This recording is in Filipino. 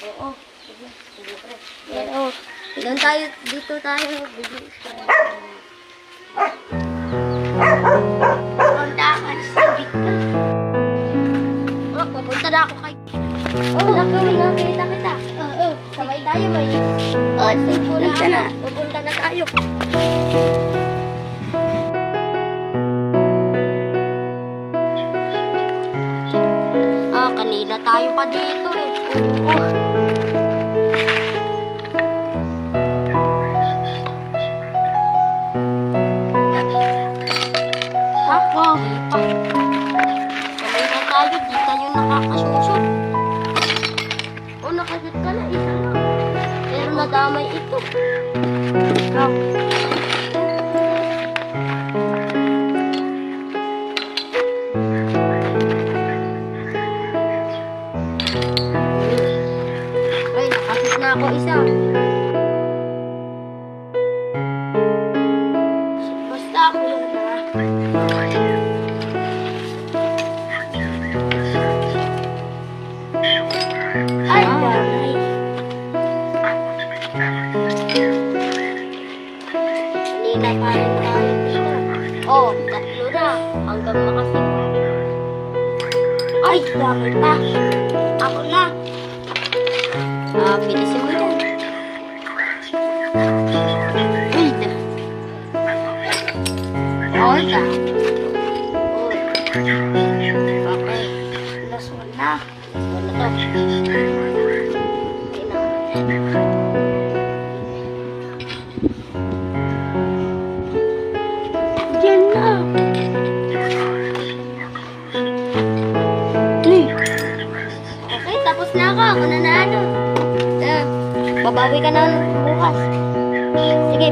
Oo. Sige. Sige, pre. Yan, oh. Doon tayo, dito tayo. Bibilis tayo. Kondakan sa gitna. Oh, papunta na ako kay... Oh, nakita kita. Oo. Sabay tayo, may... Oh, pupunta na. Pupunta na tayo. Kanina tayo pa dito eh. Oo. Ako. Kanina tayo, di tayo nakakasusot. O, nakasot ka na, isa lang. Pero nadamay ito. Ay, nakasot na ako isa. Basta ako lang na. Ay, damay. Kanina pa rin tayo dito. Oh, tatlo na. Hanggang makasimula. Ay, bakit pa? Ako na. Bilisin mo yan. Hold on. Okay. Last one na. Last one na to. Diyan na. Okay, tapos na ako. Ako na ano. Babawi ka na bukas. Sige.